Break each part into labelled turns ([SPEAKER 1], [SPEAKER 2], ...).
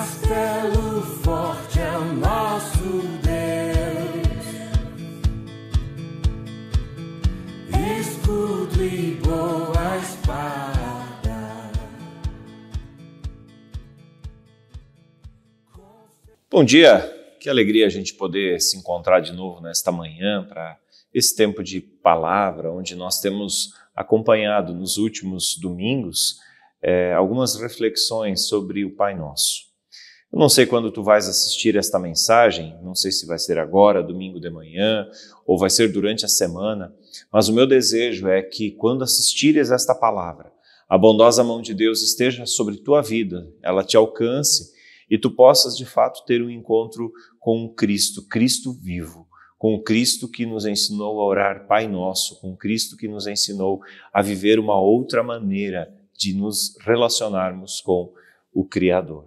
[SPEAKER 1] Castelo forte é o nosso Deus, escudo e boa espada.
[SPEAKER 2] Bom dia, que alegria a gente poder se encontrar de novo nesta manhã para esse tempo de palavra, onde nós temos acompanhado nos últimos domingos algumas reflexões sobre o Pai Nosso. Eu não sei quando tu vais assistir esta mensagem, não sei se vai ser agora, domingo de manhã, ou vai ser durante a semana, mas o meu desejo é que quando assistires esta palavra, a bondosa mão de Deus esteja sobre tua vida, ela te alcance e tu possas de fato ter um encontro com o Cristo, Cristo vivo, com o Cristo que nos ensinou a orar Pai Nosso, com o Cristo que nos ensinou a viver uma outra maneira de nos relacionarmos com o Criador.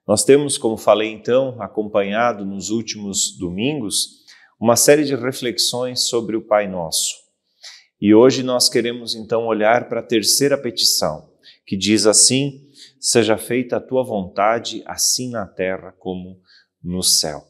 [SPEAKER 2] Nós temos, como falei então, acompanhado nos últimos domingos, uma série de reflexões sobre o Pai Nosso. E hoje nós queremos então olhar para a terceira petição, que diz assim: seja feita a tua vontade, assim na terra como no céu.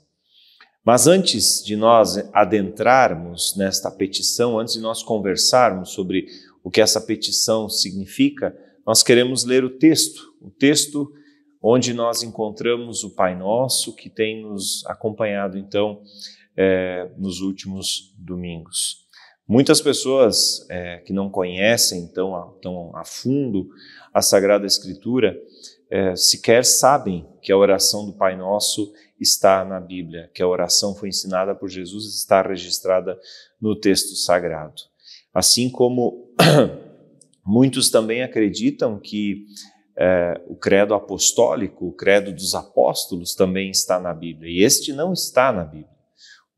[SPEAKER 2] Mas antes de nós adentrarmos nesta petição, antes de nós conversarmos sobre o que essa petição significa, nós queremos ler o texto onde nós encontramos o Pai Nosso, que tem nos acompanhado então nos últimos domingos. Muitas pessoas que não conhecem tão a fundo a Sagrada Escritura sequer sabem que a oração do Pai Nosso está na Bíblia, que a oração foi ensinada por Jesus e está registrada no texto sagrado. Assim como muitos também acreditam que o credo apostólico, o credo dos apóstolos também está na Bíblia, e este não está na Bíblia.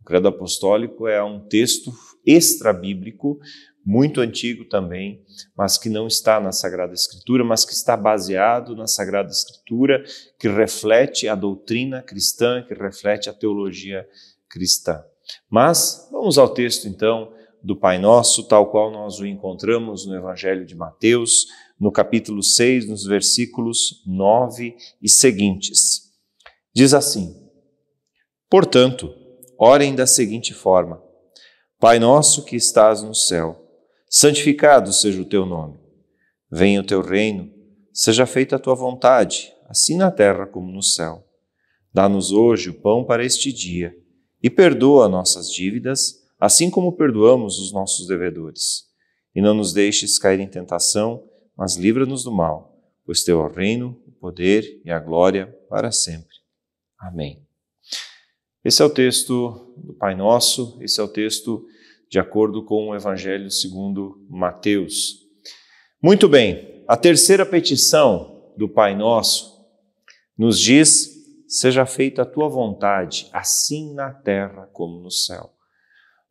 [SPEAKER 2] O credo apostólico é um texto extra-bíblico, muito antigo também, mas que não está na Sagrada Escritura, mas que está baseado na Sagrada Escritura, que reflete a doutrina cristã, que reflete a teologia cristã. Mas vamos ao texto então do Pai Nosso, tal qual nós o encontramos no Evangelho de Mateus, no capítulo 6, nos versículos 9 e seguintes. Diz assim: portanto, orem da seguinte forma: Pai nosso que estás no céu, santificado seja o teu nome. Venha o teu reino, seja feita a tua vontade, assim na terra como no céu. Dá-nos hoje o pão para este dia e perdoa nossas dívidas, assim como perdoamos os nossos devedores. E não nos deixes cair em tentação, mas livra-nos do mal, pois teu é o reino, o poder e a glória para sempre. Amém. Esse é o texto do Pai Nosso, esse é o texto de acordo com o Evangelho segundo Mateus. Muito bem, a terceira petição do Pai Nosso nos diz: seja feita a tua vontade, assim na terra como no céu.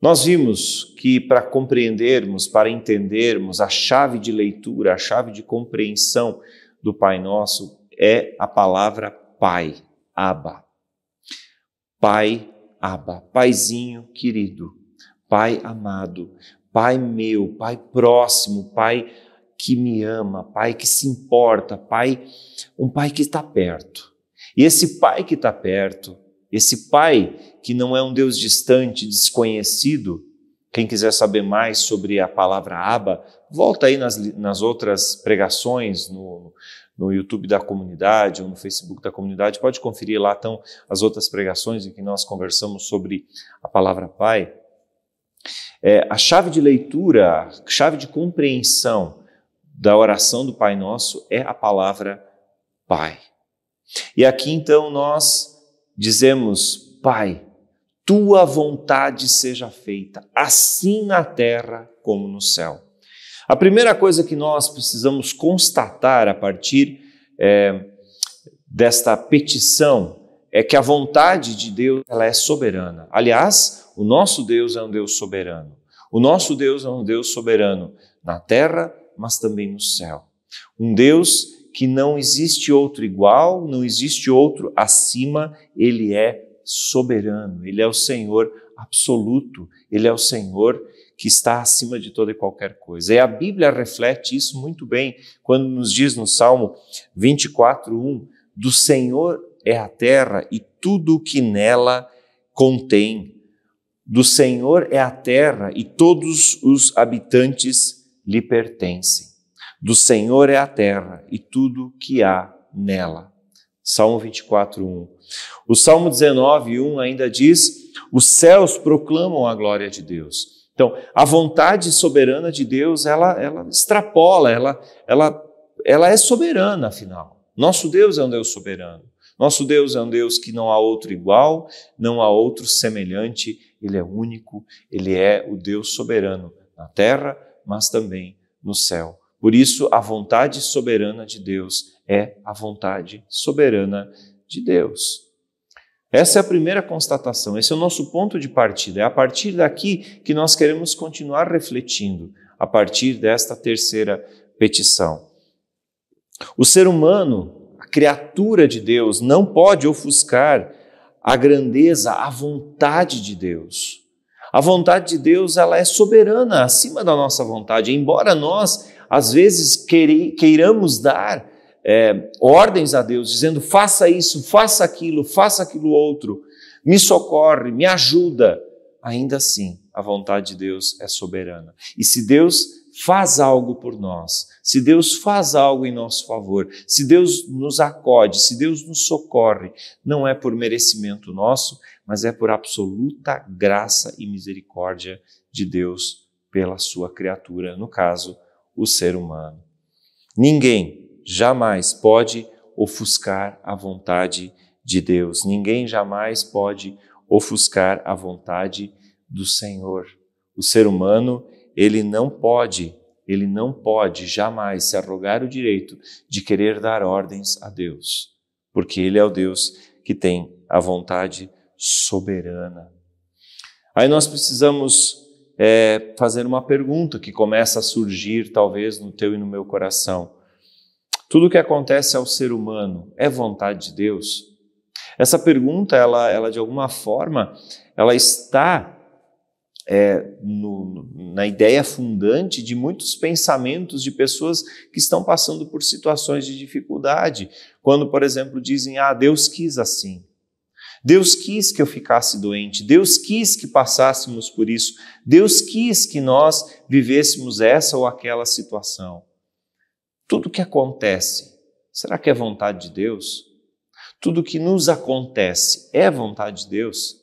[SPEAKER 2] Nós vimos que para compreendermos, para entendermos a chave de leitura, a chave de compreensão do Pai Nosso é a palavra Pai, Abba. Pai, Abba, Paizinho querido, Pai amado, Pai meu, Pai próximo, Pai que me ama, Pai que se importa, um Pai que está perto. E esse Pai que está perto, esse Pai que não é um Deus distante, desconhecido, quem quiser saber mais sobre a palavra Abba, volta aí nas outras pregações no YouTube da comunidade ou no Facebook da comunidade, pode conferir lá estão as outras pregações em que nós conversamos sobre a palavra Pai. A chave de leitura, a chave de compreensão da oração do Pai Nosso é a palavra Pai. E aqui então nós dizemos: Pai, tua vontade seja feita, assim na terra como no céu. A primeira coisa que nós precisamos constatar a partir desta petição é que a vontade de Deus ela é soberana. Aliás, o nosso Deus é um Deus soberano. O nosso Deus é um Deus soberano na terra, mas também no céu. Um Deus que não existe outro igual, não existe outro acima, ele é soberano, ele é o Senhor absoluto, ele é o Senhor que está acima de toda e qualquer coisa. E a Bíblia reflete isso muito bem quando nos diz no Salmo 24:1, do Senhor é a terra e tudo o que nela contém. Do Senhor é a terra e todos os habitantes lhe pertencem. Do Senhor é a terra e tudo que há nela. Salmo 24:1. O Salmo 19:1 ainda diz: os céus proclamam a glória de Deus. Então, a vontade soberana de Deus, ela extrapola, ela é soberana, afinal. Nosso Deus é um Deus soberano. Nosso Deus é um Deus que não há outro igual, não há outro semelhante. Ele é único, ele é o Deus soberano na terra, mas também no céu. Por isso, a vontade soberana de Deus é a vontade soberana de Deus. Essa é a primeira constatação, esse é o nosso ponto de partida. É a partir daqui que nós queremos continuar refletindo, a partir desta terceira petição. O ser humano, a criatura de Deus, não pode ofuscar a grandeza, a vontade de Deus. A vontade de Deus, ela é soberana, acima da nossa vontade. Embora nós, às vezes, queiramos dar ordens a Deus, dizendo faça isso, faça aquilo outro, me socorre, me ajuda. Ainda assim, a vontade de Deus é soberana. E se Deus faz algo por nós, se Deus faz algo em nosso favor, se Deus nos acode, se Deus nos socorre, não é por merecimento nosso, mas é por absoluta graça e misericórdia de Deus pela sua criatura, no caso, o ser humano. Ninguém jamais pode ofuscar a vontade de Deus. Ninguém jamais pode ofuscar a vontade do Senhor. O ser humano, ele não pode jamais se arrogar o direito de querer dar ordens a Deus, porque ele é o Deus que tem a vontade soberana. Aí nós precisamos fazer uma pergunta que começa a surgir talvez no teu e no meu coração. Tudo o que acontece ao ser humano é vontade de Deus? Essa pergunta, ela de alguma forma, ela está na ideia fundante de muitos pensamentos de pessoas que estão passando por situações de dificuldade. Quando, por exemplo, dizem, Deus quis assim. Deus quis que eu ficasse doente, Deus quis que passássemos por isso, Deus quis que nós vivêssemos essa ou aquela situação. Tudo que acontece, será que é vontade de Deus? Tudo que nos acontece é vontade de Deus?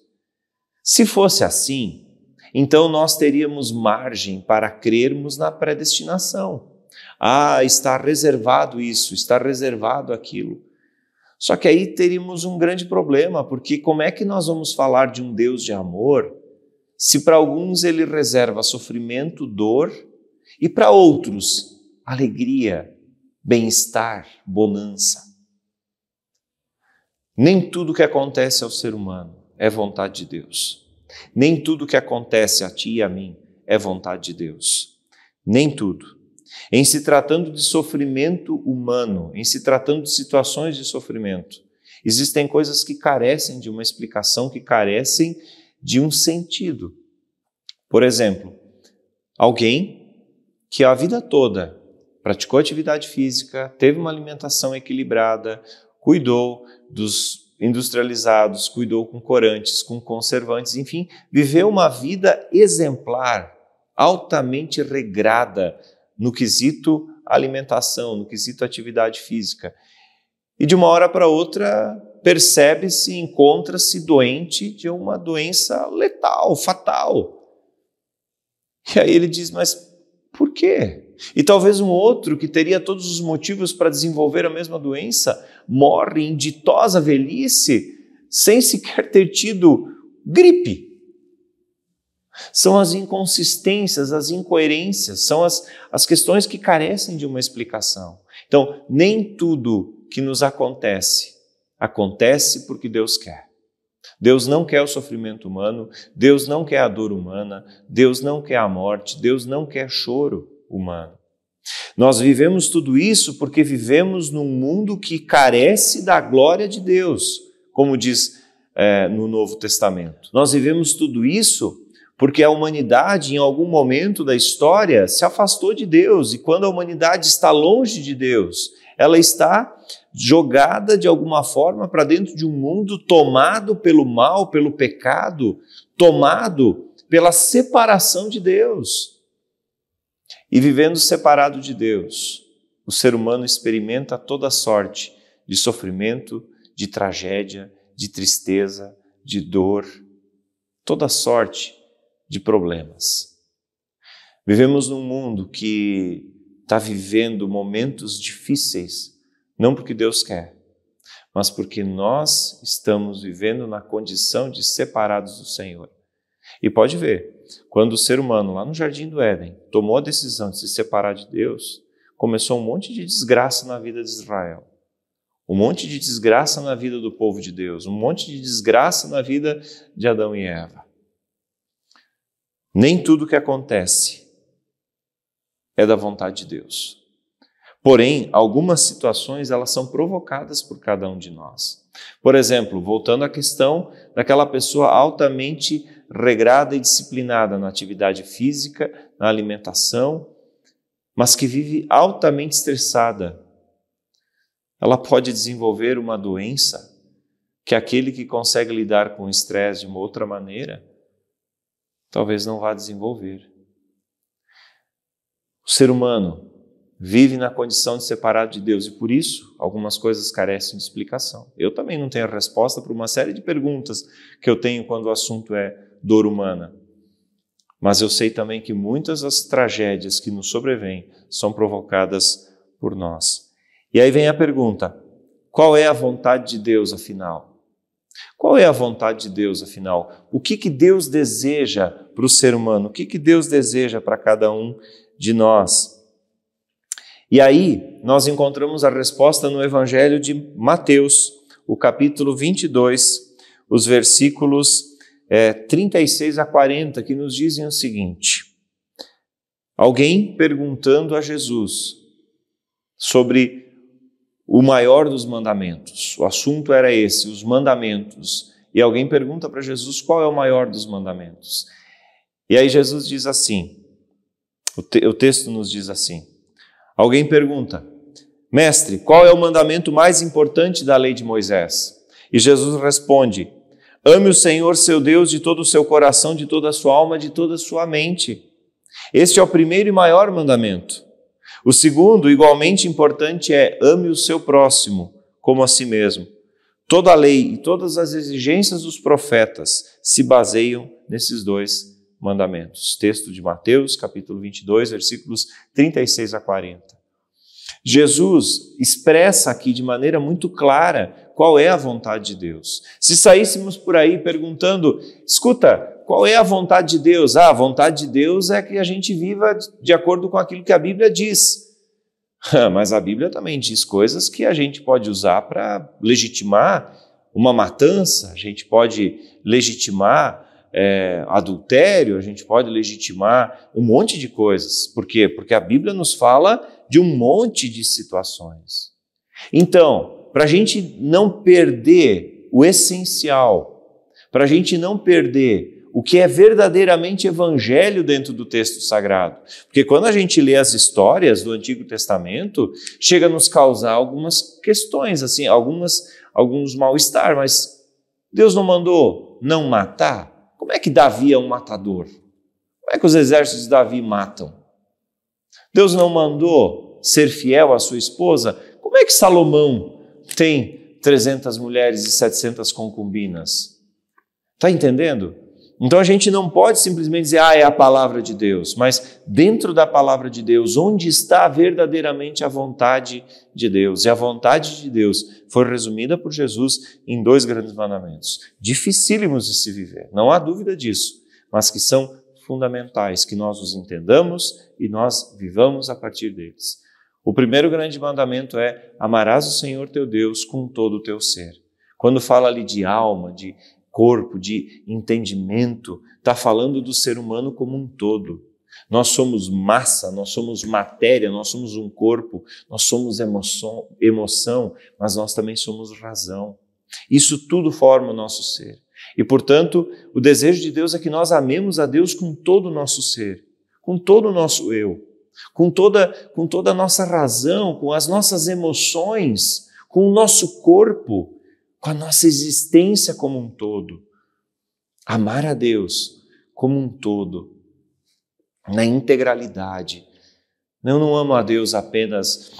[SPEAKER 2] Se fosse assim, então nós teríamos margem para crermos na predestinação. Está reservado isso, está reservado aquilo. Só que aí teríamos um grande problema, porque como é que nós vamos falar de um Deus de amor se para alguns ele reserva sofrimento, dor e para outros alegria, bem-estar, bonança? Nem tudo que acontece ao ser humano é vontade de Deus. Nem tudo que acontece a ti e a mim é vontade de Deus. Nem tudo. Em se tratando de sofrimento humano, em se tratando de situações de sofrimento, existem coisas que carecem de uma explicação, que carecem de um sentido. Por exemplo, alguém que a vida toda praticou atividade física, teve uma alimentação equilibrada, cuidou dos industrializados, cuidou com corantes, com conservantes, enfim, viveu uma vida exemplar, altamente regrada no quesito alimentação, no quesito atividade física. E de uma hora para outra percebe-se, encontra-se doente de uma doença letal, fatal. E aí ele diz, mas por quê? E talvez um outro que teria todos os motivos para desenvolver a mesma doença morre em ditosa velhice sem sequer ter tido gripe. São as inconsistências, as incoerências, são as questões que carecem de uma explicação. Então, nem tudo que nos acontece porque Deus quer. Deus não quer o sofrimento humano, Deus não quer a dor humana, Deus não quer a morte, Deus não quer choro humano. Nós vivemos tudo isso porque vivemos num mundo que carece da glória de Deus, como diz no Novo Testamento. Nós vivemos tudo isso porque a humanidade, em algum momento da história, se afastou de Deus. E quando a humanidade está longe de Deus, ela está jogada de alguma forma para dentro de um mundo tomado pelo mal, pelo pecado, tomado pela separação de Deus. E vivendo separado de Deus, o ser humano experimenta toda sorte de sofrimento, de tragédia, de tristeza, de dor, toda sorte de problemas. Vivemos num mundo que está vivendo momentos difíceis, não porque Deus quer, mas porque nós estamos vivendo na condição de separados do Senhor. E pode ver, quando o ser humano lá no Jardim do Éden tomou a decisão de se separar de Deus, começou um monte de desgraça na vida de Israel, um monte de desgraça na vida do povo de Deus, um monte de desgraça na vida de Adão e Eva. Nem tudo que acontece é da vontade de Deus. Porém, algumas situações elas são provocadas por cada um de nós. Por exemplo, voltando à questão daquela pessoa altamente regrada e disciplinada na atividade física, na alimentação, mas que vive altamente estressada. Ela pode desenvolver uma doença que aquele que consegue lidar com o estresse de uma outra maneira, talvez não vá desenvolver. O ser humano vive na condição de separado de Deus e por isso algumas coisas carecem de explicação. Eu também não tenho a resposta para uma série de perguntas que eu tenho quando o assunto é dor humana. Mas eu sei também que muitas das tragédias que nos sobrevêm são provocadas por nós. E aí vem a pergunta, qual é a vontade de Deus afinal? Qual é a vontade de Deus afinal? O que Deus deseja para o ser humano? O que Deus deseja para cada um de nós? E aí nós encontramos a resposta no Evangelho de Mateus, o capítulo 22, os versículos 36 a 40, que nos dizem o seguinte: alguém perguntando a Jesus sobre o maior dos mandamentos, o assunto era esse, os mandamentos, e alguém pergunta para Jesus qual é o maior dos mandamentos. E aí Jesus diz assim, o texto nos diz assim, alguém pergunta, mestre, qual é o mandamento mais importante da lei de Moisés? E Jesus responde, ame o Senhor seu Deus de todo o seu coração, de toda a sua alma, de toda a sua mente. Este é o primeiro e maior mandamento. O segundo, igualmente importante, é ame o seu próximo como a si mesmo. Toda a lei e todas as exigências dos profetas se baseiam nesses dois mandamentos. Texto de Mateus, capítulo 22, versículos 36 a 40. Jesus expressa aqui de maneira muito clara qual é a vontade de Deus. Se saíssemos por aí perguntando, escuta, qual é a vontade de Deus? A vontade de Deus é que a gente viva de acordo com aquilo que a Bíblia diz. Mas a Bíblia também diz coisas que a gente pode usar para legitimar uma matança, a gente pode legitimar adultério, a gente pode legitimar um monte de coisas. Por quê? Porque a Bíblia nos fala de um monte de situações. Então, para a gente não perder o essencial, para a gente não perder o que é verdadeiramente evangelho dentro do texto sagrado. Porque quando a gente lê as histórias do Antigo Testamento, chega a nos causar algumas questões, assim, alguns mal-estar, mas Deus não mandou não matar? Como é que Davi é um matador? Como é que os exércitos de Davi matam? Deus não mandou ser fiel à sua esposa? Como é que Salomão tem 300 mulheres e 700 concubinas? Está entendendo? Então a gente não pode simplesmente dizer, é a palavra de Deus, mas dentro da palavra de Deus, onde está verdadeiramente a vontade de Deus? E a vontade de Deus foi resumida por Jesus em 2 grandes mandamentos, dificílimos de se viver, não há dúvida disso, mas que são fundamentais, que nós os entendamos e nós vivamos a partir deles. O primeiro grande mandamento é, amarás o Senhor teu Deus com todo o teu ser. Quando fala ali de alma, de corpo, de entendimento, está falando do ser humano como um todo. Nós somos massa, nós somos matéria, nós somos um corpo, nós somos emoção, mas nós também somos razão. Isso tudo forma o nosso ser. E, portanto, o desejo de Deus é que nós amemos a Deus com todo o nosso ser, com todo o nosso eu, com toda a nossa razão, com as nossas emoções, com o nosso corpo, com a nossa existência como um todo. Amar a Deus como um todo, na integralidade. Eu não amo a Deus apenas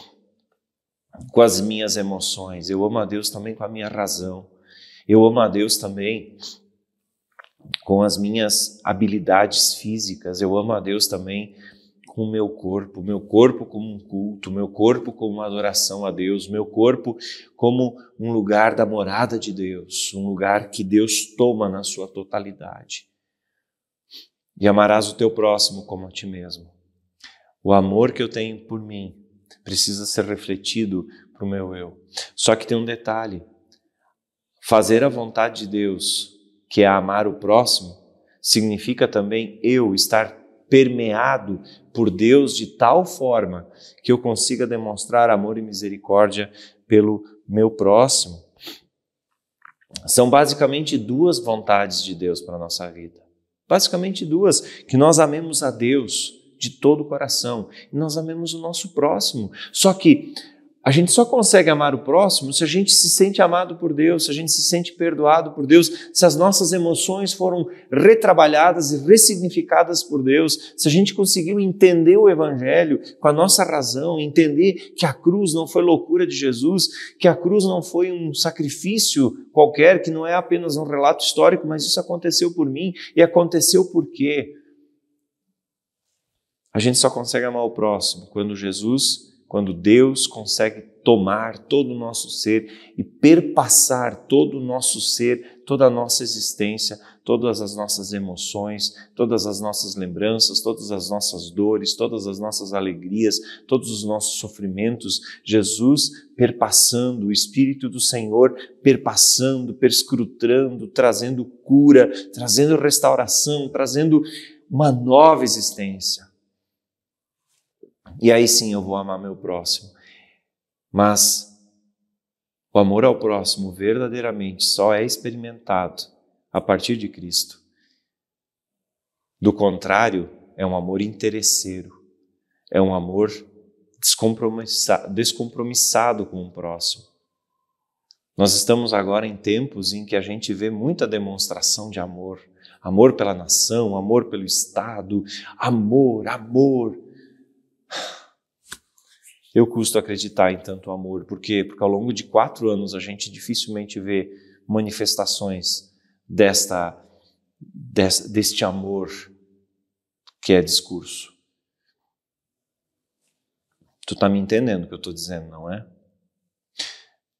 [SPEAKER 2] com as minhas emoções, eu amo a Deus também com a minha razão. Eu amo a Deus também com as minhas habilidades físicas, eu amo a Deus também com o meu corpo como um culto, meu corpo como uma adoração a Deus, meu corpo como um lugar da morada de Deus, um lugar que Deus toma na sua totalidade. E amarás o teu próximo como a ti mesmo. O amor que eu tenho por mim precisa ser refletido para o meu eu. Só que tem um detalhe, fazer a vontade de Deus, que é amar o próximo, significa também eu estar permeado por Deus de tal forma que eu consiga demonstrar amor e misericórdia pelo meu próximo. São basicamente duas vontades de Deus para a nossa vida. Basicamente duas, que nós amemos a Deus de todo o coração e nós amemos o nosso próximo. Só que a gente só consegue amar o próximo se a gente se sente amado por Deus, se a gente se sente perdoado por Deus, se as nossas emoções foram retrabalhadas e ressignificadas por Deus, se a gente conseguiu entender o Evangelho com a nossa razão, entender que a cruz não foi loucura de Jesus, que a cruz não foi um sacrifício qualquer, que não é apenas um relato histórico, mas isso aconteceu por mim e aconteceu por quê? A gente só consegue amar o próximo quando Deus consegue tomar todo o nosso ser e perpassar todo o nosso ser, toda a nossa existência, todas as nossas emoções, todas as nossas lembranças, todas as nossas dores, todas as nossas alegrias, todos os nossos sofrimentos. Jesus perpassando, o Espírito do Senhor perpassando, perscrutando, trazendo cura, trazendo restauração, trazendo uma nova existência. E aí sim eu vou amar meu próximo. Mas o amor ao próximo verdadeiramente só é experimentado a partir de Cristo. Do contrário, é um amor interesseiro, é um amor descompromissado com o próximo. Nós estamos agora em tempos em que a gente vê muita demonstração de amor. Amor pela nação, amor pelo Estado, amor. Eu custo acreditar em tanto amor. Por quê? Porque ao longo de 4 anos a gente dificilmente vê manifestações deste amor que é discurso. Tu está me entendendo o que eu estou dizendo, não é?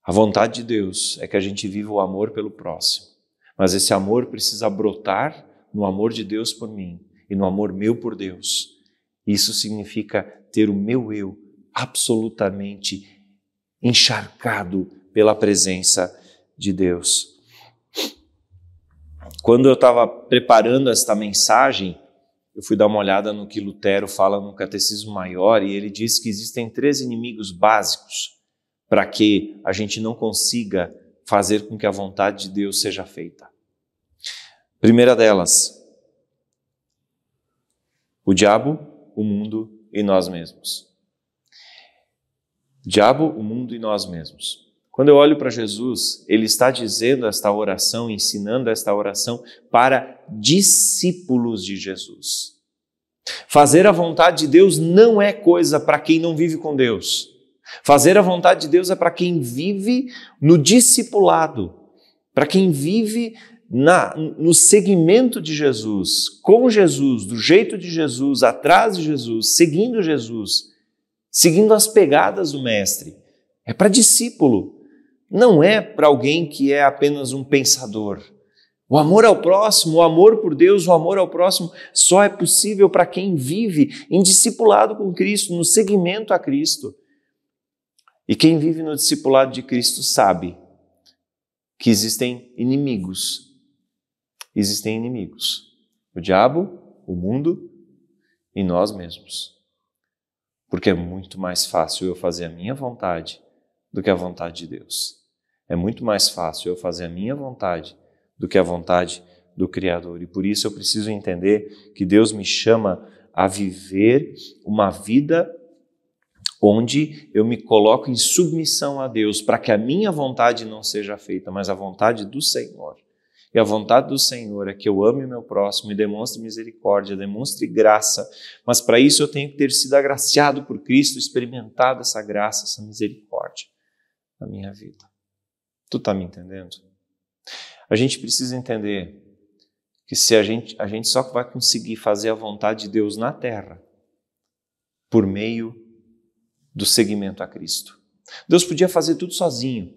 [SPEAKER 2] A vontade de Deus é que a gente viva o amor pelo próximo. Mas esse amor precisa brotar no amor de Deus por mim e no amor meu por Deus. Isso significa ter o meu eu absolutamente encharcado pela presença de Deus. Quando eu estava preparando esta mensagem, eu fui dar uma olhada no que Lutero fala no Catecismo Maior e ele diz que existem 3 inimigos básicos para que a gente não consiga fazer com que a vontade de Deus seja feita. Primeira delas, o diabo, o mundo e nós mesmos. Diabo, o mundo e nós mesmos. Quando eu olho para Jesus, ele está dizendo esta oração, ensinando esta oração para discípulos de Jesus. Fazer a vontade de Deus não é coisa para quem não vive com Deus. Fazer a vontade de Deus é para quem vive no discipulado, para quem vive no seguimento de Jesus, com Jesus, do jeito de Jesus, atrás de Jesus, seguindo Jesus, seguindo as pegadas do Mestre. É para discípulo, não é para alguém que é apenas um pensador. O amor ao próximo, o amor por Deus, o amor ao próximo só é possível para quem vive em discipulado com Cristo, no seguimento a Cristo. E quem vive no discipulado de Cristo sabe que existem inimigos. Existem inimigos. O diabo, o mundo e nós mesmos. Porque é muito mais fácil eu fazer a minha vontade do que a vontade de Deus. É muito mais fácil eu fazer a minha vontade do que a vontade do Criador. E por isso eu preciso entender que Deus me chama a viver uma vida onde eu me coloco em submissão a Deus, para que a minha vontade não seja feita, mas a vontade do Senhor. E a vontade do Senhor é que eu ame o meu próximo e demonstre misericórdia, demonstre graça, mas para isso eu tenho que ter sido agraciado por Cristo, experimentado essa graça, essa misericórdia na minha vida. Tu está me entendendo? A gente precisa entender que se a gente só vai conseguir fazer a vontade de Deus na terra por meio do seguimento a Cristo. Deus podia fazer tudo sozinho,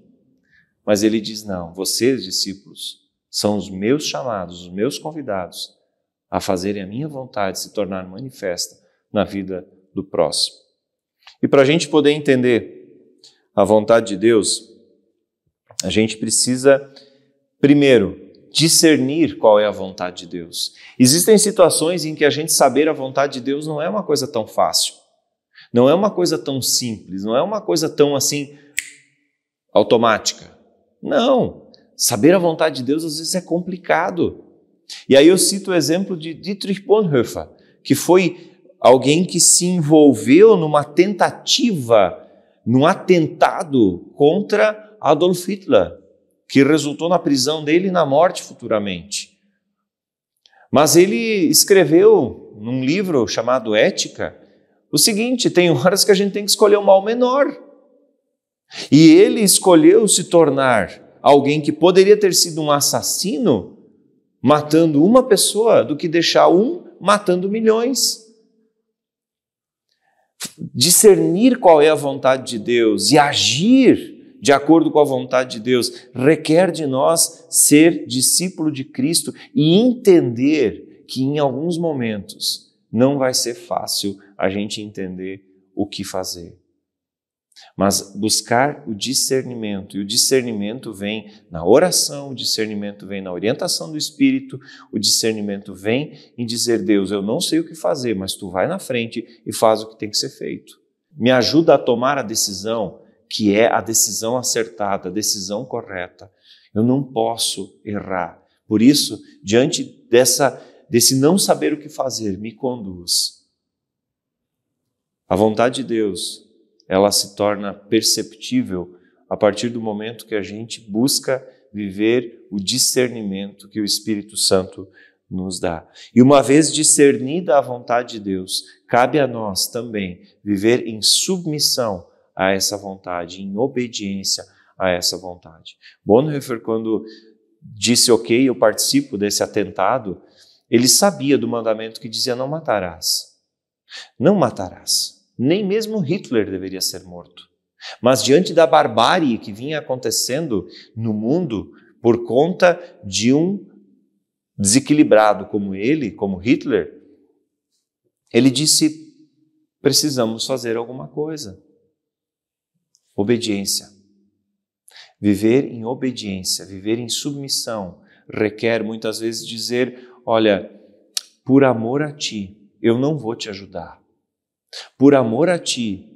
[SPEAKER 2] mas Ele diz, não, vocês, discípulos, são os meus chamados, os meus convidados a fazerem a minha vontade se tornar manifesta na vida do próximo. E para a gente poder entender a vontade de Deus, a gente precisa, primeiro, discernir qual é a vontade de Deus. Existem situações em que a gente saber a vontade de Deus não é uma coisa tão fácil, não é uma coisa tão simples, não é uma coisa tão assim automática. Não, saber a vontade de Deus às vezes é complicado. E aí eu cito o exemplo de Dietrich Bonhoeffer, que foi alguém que se envolveu numa tentativa, num atentado contra Adolf Hitler, que resultou na prisão dele e na morte futuramente. Mas ele escreveu num livro chamado Ética o seguinte: tem horas que a gente tem que escolher o mal menor. E ele escolheu se tornar alguém que poderia ter sido um assassino, matando uma pessoa, do que deixar um matando milhões. Discernir qual é a vontade de Deus e agir de acordo com a vontade de Deus requer de nós ser discípulo de Cristo e entender que em alguns momentos não vai ser fácil a gente entender o que fazer. Mas buscar o discernimento, e o discernimento vem na oração, o discernimento vem na orientação do Espírito, o discernimento vem em dizer: Deus, eu não sei o que fazer, mas Tu vai na frente e faz o que tem que ser feito. Me ajuda a tomar a decisão que é a decisão acertada, a decisão correta. Eu não posso errar. Por isso, diante desse não saber o que fazer, me conduz. A vontade de Deus, ela se torna perceptível a partir do momento que a gente busca viver o discernimento que o Espírito Santo nos dá. E uma vez discernida a vontade de Deus, cabe a nós também viver em submissão a essa vontade, em obediência a essa vontade. Bonhoeffer, quando disse, ok, eu participo desse atentado, ele sabia do mandamento que dizia: não matarás. Não matarás. Nem mesmo Hitler deveria ser morto. Mas diante da barbárie que vinha acontecendo no mundo por conta de um desequilibrado como ele, como Hitler, ele disse: precisamos fazer alguma coisa. Obediência. Viver em obediência, viver em submissão, requer muitas vezes dizer: olha, por amor a Ti, eu não vou te ajudar. Por amor a Ti,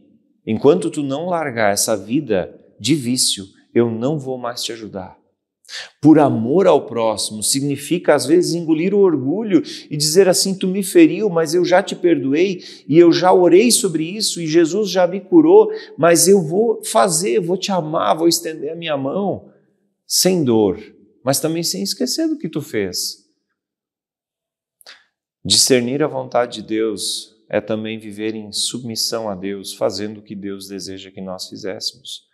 [SPEAKER 2] enquanto Tu não largar essa vida de vício, eu não vou mais te ajudar. Por amor ao próximo significa às vezes engolir o orgulho e dizer assim: tu me feriu, mas eu já te perdoei e eu já orei sobre isso e Jesus já me curou, mas eu vou fazer, vou te amar, vou estender a minha mão sem dor, mas também sem esquecer do que tu fez. Discernir a vontade de Deus é também viver em submissão a Deus, fazendo o que Deus deseja que nós fizéssemos.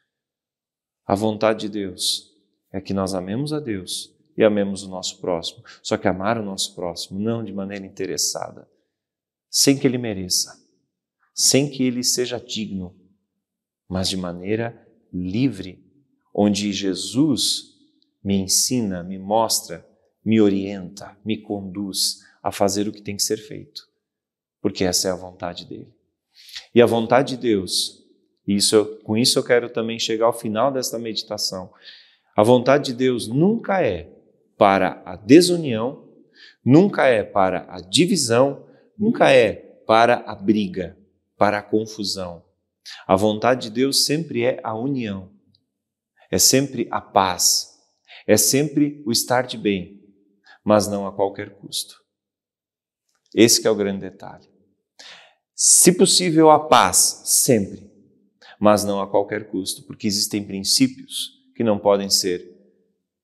[SPEAKER 2] A vontade de Deus é que nós amemos a Deus e amemos o nosso próximo. Só que amar o nosso próximo não de maneira interessada, sem que ele mereça, sem que ele seja digno, mas de maneira livre, onde Jesus me ensina, me mostra, me orienta, me conduz a fazer o que tem que ser feito, porque essa é a vontade dele. E a vontade de Deus, com isso eu quero também chegar ao final desta meditação. A vontade de Deus nunca é para a desunião, nunca é para a divisão, nunca é para a briga, para a confusão. A vontade de Deus sempre é a união, é sempre a paz, é sempre o estar de bem, mas não a qualquer custo. Esse que é o grande detalhe. Se possível, a paz, sempre, mas não a qualquer custo, porque existem princípios que não podem ser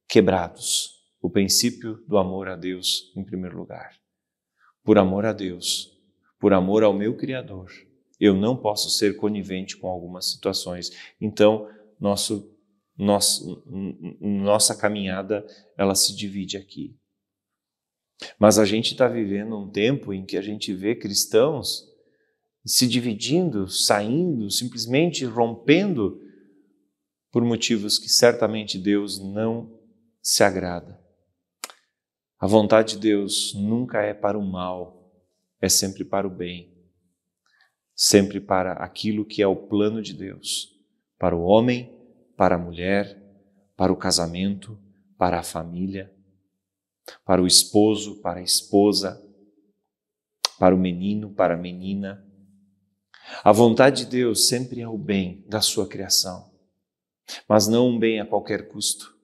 [SPEAKER 2] quebrados. O princípio do amor a Deus em primeiro lugar. Por amor a Deus, por amor ao meu Criador, eu não posso ser conivente com algumas situações. Então, nossa caminhada, ela se divide aqui. Mas a gente está vivendo um tempo em que a gente vê cristãos se dividindo, saindo, simplesmente rompendo por motivos que certamente Deus não se agrada. A vontade de Deus nunca é para o mal, é sempre para o bem, sempre para aquilo que é o plano de Deus, para o homem, para a mulher, para o casamento, para a família, para o esposo, para a esposa, para o menino, para a menina. A vontade de Deus sempre é o bem da sua criação, mas não um bem a qualquer custo,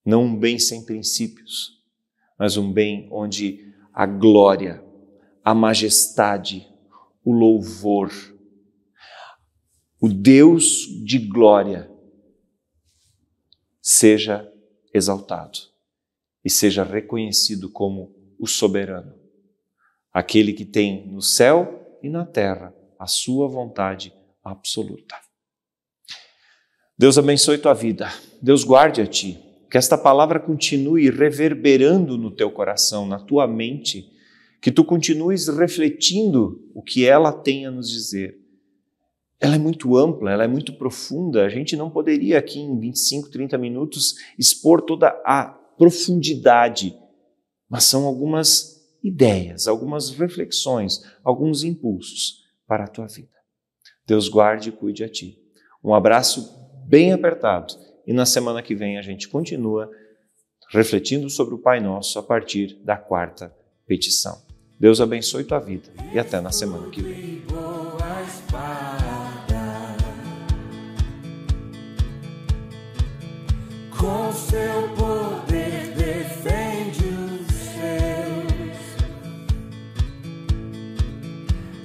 [SPEAKER 2] não um bem sem princípios, mas um bem onde a glória, a majestade, o louvor, o Deus de glória seja exaltado e seja reconhecido como o soberano, aquele que tem no céu e na terra a sua vontade absoluta. Deus abençoe tua vida, Deus guarde a ti, que esta palavra continue reverberando no teu coração, na tua mente, que tu continues refletindo o que ela tem a nos dizer. Ela é muito ampla, ela é muito profunda, a gente não poderia aqui em 25, 30 minutos expor toda a profundidade, mas são algumas ideias, algumas reflexões, alguns impulsos para a tua vida. Deus guarde e cuide a ti. Um abraço bem apertado e na semana que vem a gente continua refletindo sobre o Pai Nosso a partir da quarta petição. Deus abençoe tua vida e até na semana que vem.
[SPEAKER 1] Com seu poder defende os seus,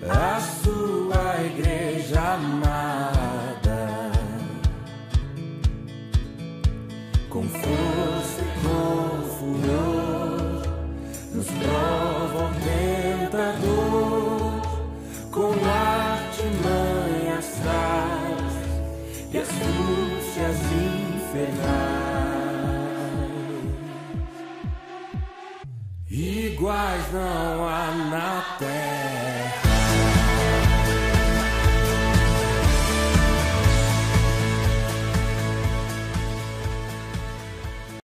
[SPEAKER 1] a sua igreja amada, com força e com furor, nos prova o tentador, com artimanhas traz e astúcias infernais. Iguais não há na terra.